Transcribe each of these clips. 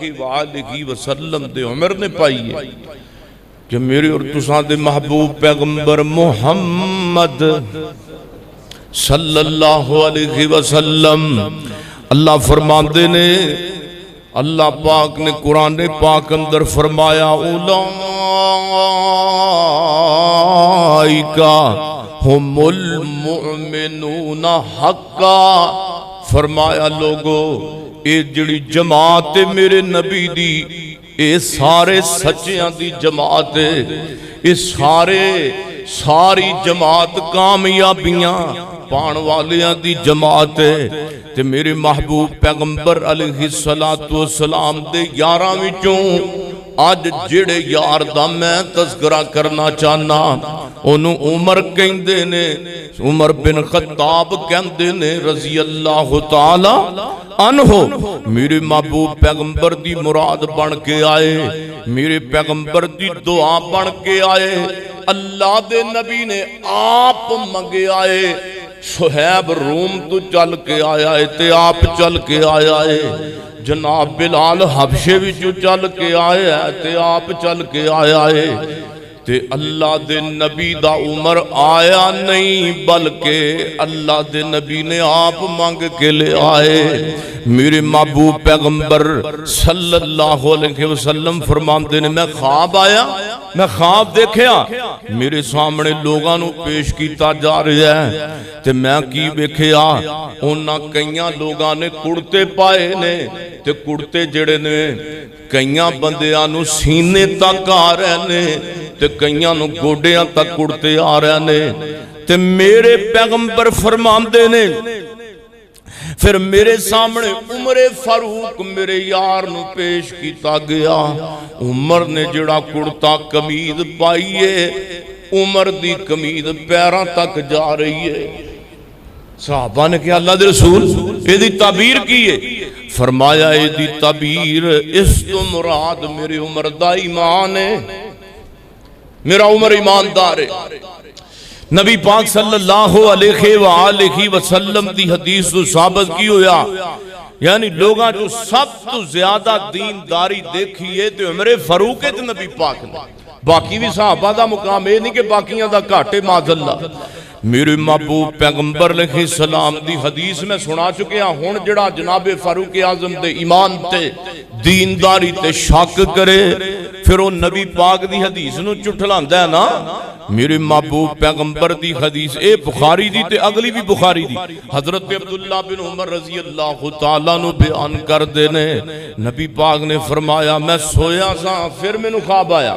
علیہ وآلہ وسلم دے عمر نے پائی ہے کہ میرے اور تساں دے محبوب پیغمبر محمد صلی اللہ علیہ وسلم اللہ فرماندے نے، اللہ پاک نے قرآن پاک اندر فرمایا اولئیکا ہم المؤمنون حقا، فرمایا لوگو اے جڑی جماعت میرے نبی دی اے سارے سچیاں دی جماعت اے ساری جماعت کامیابیاں پان والیاں دی جماعت تے میرے محبوب پیغمبر علیہ السلام دے یاراں وچوں آج جڑے یار دا میں تذکرہ کرنا چاہنا انہوں عمر کہندے نے، عمر بن خطاب کہندے نے رضی اللہ تعالی عنہ، میرے محبوب پیغمبر دی مراد بن کے آئے، میرے پیغمبر دی دعا بن کے آئے، اللہ دے نبی نے آپ منگے آئے، صہیب روم تو چل کے آیا ہے تے آپ چل کے آیا ہے، جناب بلال حبشے وچوں چل کے آیا ہے تے آپ چل کے آیا ہے، تے اللہ دے نبی دا عمر آیا نہیں بلکہ اللہ دے نبی نے آپ مانگ کے لے آئے۔ میرے محبوب پیغمبر صلی اللہ علیہ وسلم فرماندے نے میں خواب آیا، میں خواب دیکھیا، میرے سامنے لوگاں نو پیش کیتا جا رہا ہے تے میں کی ویکھیا انہاں کئیاں لوگاں نے کرتے پائے نے تے کرتے جڑے نے کئیاں بندیاں نو سینے تک آ رہے نے تے کئیاں نو گوڈیاں تک کرتے آ رہے نے تے میرے پیغمبر فرماندے نے پھر میرے سامنے عمر فاروق میرے یار نو پیش کیتا گیا، عمر نے جڑا کرتا قمید پائیے، عمر دی قمید پیراں تک جا رہی ہے۔ صحابہ نے کہا اللہ دے رسول اے دی تعبیر کی ہے؟ فرمایا اے دی تعبیر اس تو مراد میرے عمر دا ایمان ہے، میرا عمر ایماندار ہے۔ نبی پاک صلی اللہ علیہ وآلہ وسلم دی حدیث تو ثابت کی ہویا، یعنی لوگاں جو سب تو زیادہ دینداری دیکھیے تو عمر فاروق ہے تو نبی پاک نے، باقی بھی صحابہ دا مقام ہے نہیں کہ باقیاں دا کاٹے معاذ اللہ۔ میرے محبوب پیغمبر علیہ السلام دی حدیث میں سنا چکے ہیں، ہون جڑا جناب فاروق اعظم دے ایمان تے دینداری تے شک کرے پھر وہ نبی پاک دی حدیث نو چٹھلاندہ ہے نا۔ میرے محبوب پیغمبر دی حدیث اے بخاری دی تے اگلی بھی بخاری دی، حضرت عبداللہ بن عمر رضی اللہ تعالیٰ نو بیان کر دینے، نبی پاک نے فرمایا میں سویا سا پھر میں نو خواب آیا،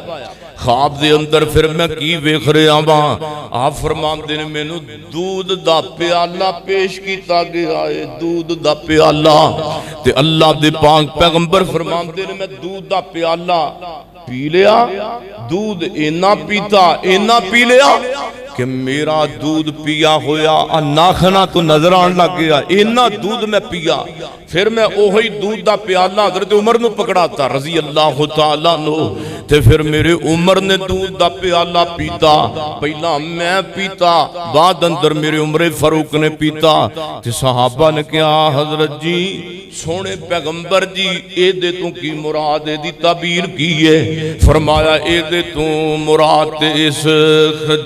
خواب دے اندر پھر میں کی ویکھ رہا ہاں، آپ فرماندے نے مینوں دودھ دا پیالہ پیش کیتا گیا ہے، دودھ دا پیالہ تے اللہ دے پاک پیغمبر فرماندے نے میں دودھ دا پیالہ پی لیا، دودھ اینا پیتا اینا پی لیا کہ میرا دودھ پیا ہویا ناخنا تو نظر آن لگ گیا، اینا دودھ میں پیا، پھر میں اوہی دودھ دا پیالہ حضرت عمر نو پکڑاتا رضی اللہ تعالیٰ نو، تے پھر میرے عمر نے دودھ دا پیالہ پیتا، پہلا میں پیتا، بعد اندر میرے عمر فاروق نے پیتا، تے صحابہ نے کہا حضرت جی سونے پیغمبر جی اے دے تو کی مراد دی تعبیر کی ہے؟ فرمایا اے دے تو مراد اس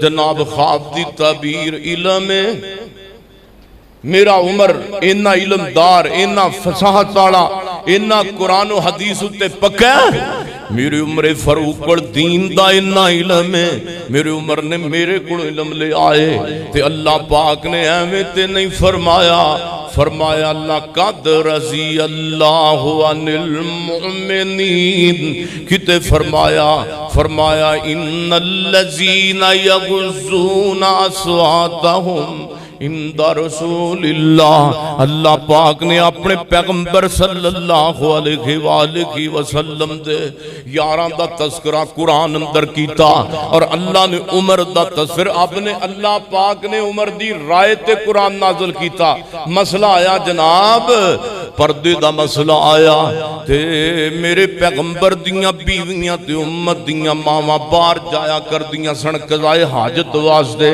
جناب خواب دی تعبیر علم ہے، میرا عمر اینا علم دار اینا فصاحت والا اینا قرآن و حدیث تے پکا ہے، میرے عمر فاروق پر دین دا اینا علم ہے، میرے عمر نے میرے کو علم لے آئے تے اللہ پاک نے ایویں تے نہیں فرمایا، فرمایا اللہ قد رضی اللہ عن المؤمنین، کتے فرمایا ان الذین یغضون اصواتہم عند رسول اللہ، اللہ پاک نے اپنے پیغمبر صلی اللہ علیہ وآلہ وسلم دے یاران دا تذکرہ قرآن اندر کیتا، اور اللہ نے عمر دا تذکر اپنے اللہ پاک نے عمر دی رائے تے قرآن نازل کیتا۔ مسئلہ آیا جناب پردے دا مسئلہ آیا تے میرے پیغمبر دیاں بیویاں تے امت دیاں ماواں باہر جایا کر دیاں سن قضائے حاجت واسطے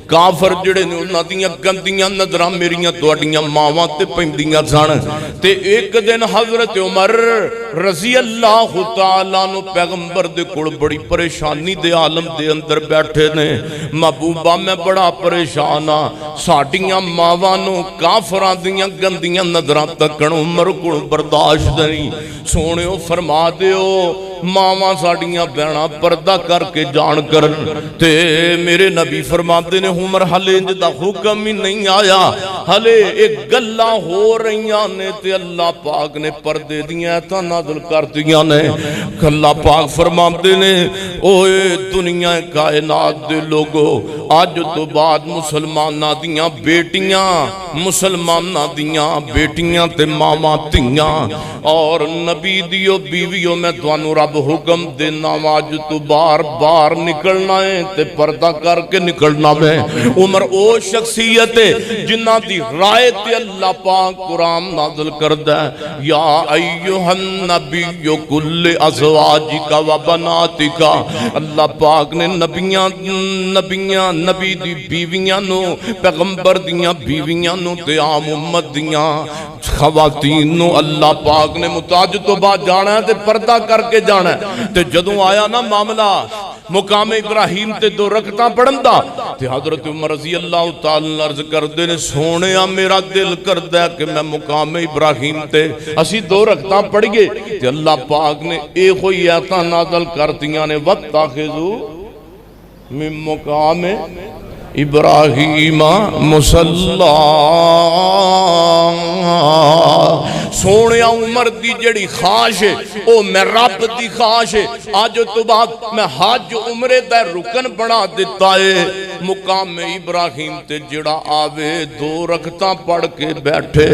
کافر جڑے نے انہاں دیاں گندیاں نظراں میریاں تواڈیاں ماواں تے پیندیاں سن تے ایک دن حضرت عمر رضی اللہ تعالیٰ عنہ پیغمبر دے کول بڑی پریشانی دے عالم دے اندر بیٹھے نے محبوبہ میں بڑا پریشان ہاں ساڈیاں ماواں نو کافراں دیاں گندیاں نظراں تکن عمر کول برداشت نہیں سونےو فرما دیو ماواں ساڈیاں بہناں پردہ کر کے جان کرن تے میرے نبی فرماتے نے عمر حلے انج دا حکم ہی نہیں آیا حلے ایک گلاں ہو رہیاں نے تے اللہ پاک نے پردے دیاں ایتاں نازل کر دیاں نے اللہ پاک فرماتے نے اوے دنیا کائنات دے لوگو آج تو بعد مسلماناں دیاں بیٹیاں مسلماناں دیاں بیٹیاں تے ماما تیاں اور نبی دیو بیویوں میں توانو رب حکم دینا آج تو بار بار نکلنا ہے تے پردہ کر کے نکلنا ہے عمر او شخصیت ہے جنہ دی رائے تے اللہ پاک قرآن نازل کردہ ہے یا ایوہ النبی کل ازواجکا و بناتکا اللہ پاک نے نبی دی بیویاں نو پیغمبر دیاں بیویاں نو تے عام امت دیاں خواتین نو اللہ پاک نے متاج تو بعد جانا ہے تے پردہ کر کے جانا ہے تے جدوں آیا نا معاملہ مقام ابراہیم تے دو رکعتاں پڑھن دا تے حضرت عمر رضی اللہ تعالی عرض کردے نے سونیا میرا دل کردہ ہے کہ میں مقام ابراہیم تے اسی دو رکعتاں پڑھئے تے اللہ پاک نے ایک ہوئی آیتاں نازل کرتیاں نے وَاتَّخِذُوا من مقام ابراہیم مصلی سونیا عمر دی جڑی خواہش ہے او میں رب دی خواہش ہے آج تو بعد میں حج عمرے دا رکن بنا دیتا ہے مقام ابراہیم تے جڑا آوے دو رکعتاں پڑھ کے بیٹھے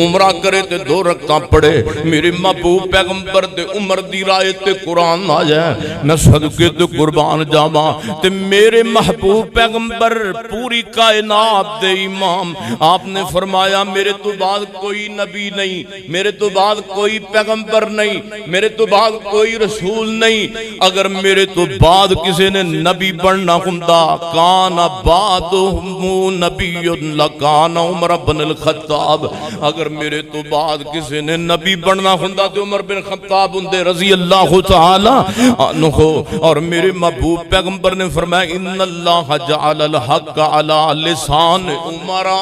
عمرہ کرے تے دو رکعتاں پڑھے میرے محبوب پیغمبر دے عمر دی رائے تے قرآن آ جائے میں صدقے تے قربان جاواں تے میرے محبوب پیغمبر پوری کائنات دے امام آپ نے فرمایا میرے تو بعد کوئی نبی نہیں میرے تو بعد کوئی پیغمبر نہیں میرے تو بعد کوئی رسول نہیں اگر میرے تو بعد کسی نے نبی بننا ہوندا کان بعدہم نبی لکان عمر بن الخطاب اگر میرے تو بعد کسی نے نبی بننا ہوندا تو عمر بن خطاب ہندے رضی اللہ تعالی عنہ اور میرے محبوب پیغمبر نے فرمایا ان اللہ جعل الحق علی لسان عمرہ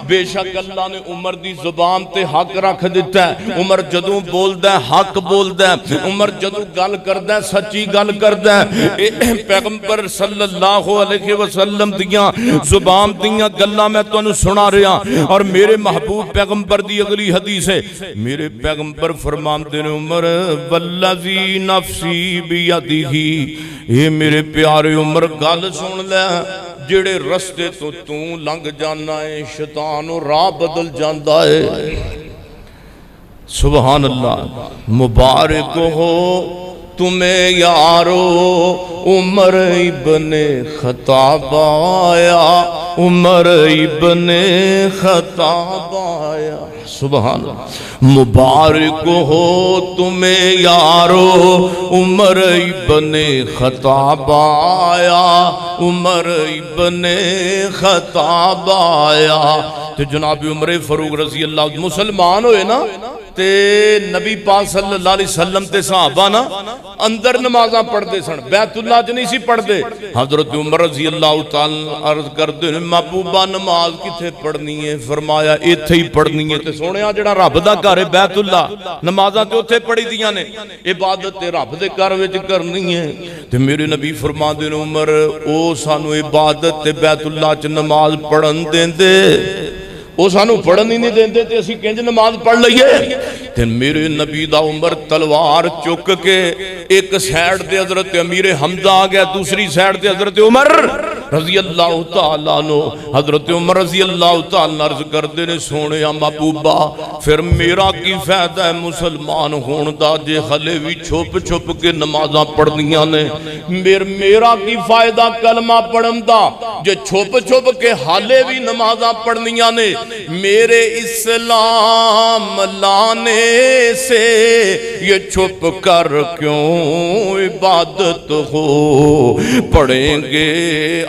بے شک اللہ نے عمر دی زبان تے حق رکھ دیتا ہے عمر جدوں بولدا ہے حق بولدا ہے عمر جدوں گل کردا ہے سچی گل کردا ہے پیغمبر صلی اللہ علیہ وسلم دیاں زبان دیاں گلاں میں تانوں سنا رہا اور میرے محبوب پیغمبر دی اگلی حدیث ہے میرے پیغمبر فرماندے نے عمر والذی نفسی بیدہ اے میرے پیارے عمر گل سن لے جڑے رستے تو لنگ جانا ہے شیطان راہ بدل جاندہ ہے سبحان اللہ مبارک ہو تمہیں یارو عمر ابن خطاب آیا عمر ابن خطاب آیا سبحان اللہ مبارک ہو تمہیں یارو عمر ابن خطاب آیا عمر ابن خطاب آیا تو جناب عمر فاروق رضی اللہ مسلمان ہوئے نا تے نبی پاک صلی اللہ علیہ وسلم تے صحابہ نا اندر نمازاں پڑھ دے سن بیت اللہ جنہی سی پڑھ دے حضرت عمر رضی اللہ تعالی عرض کر دے محبوبہ نماز کتھے پڑھنی ہے فرمایا ایتھے ہی پڑھنی ہے تے سونے جڑا رب دا گھر ہے بیت اللہ نمازاں تے اوتھے پڑھی دیاں نے عبادت تے رب دے گھر وچ کرنی ہے تے میرے نبی فرما دے عمر او سانو عبادت تے بیت اللہ چ نماز پڑھن دیندے وہ سانو پڑھن ہی نہیں دیندے تے اسی کنج نماز پڑھ لئیے تے میرے نبی دا عمر تلوار چک کے ایک سیڈ دے حضرت امیر حمزہ آ گیا دوسری سیڈ دے حضرت عمر رضی اللہ تعالیٰ عنہ حضرت عمر رضی اللہ تعالیٰ عرض کردے نے سونے محبوبہ پھر میرا کی فائدہ ہے مسلمان ہون دا جے ہلے بھی چھپ چھپ کے نمازاں پڑھنیاں نے میرا کی فائدہ کلمہ پڑھن دا جے چھپ چھپ کے ہلے بھی نمازاں پڑھنیاں نے میرے اسلام لانے سے یہ چھپ کر کیوں عبادت ہو پڑھیں گے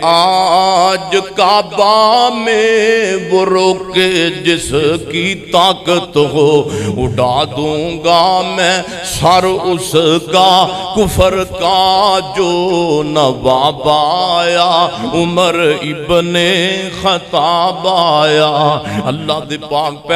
آج کعبہ میں وہ روکے جس کی طاقت ہو اڑا دوں گا میں سر اس کا کفر کا جو نواب آیا عمر ابن خطاب آیا اللہ دے پاک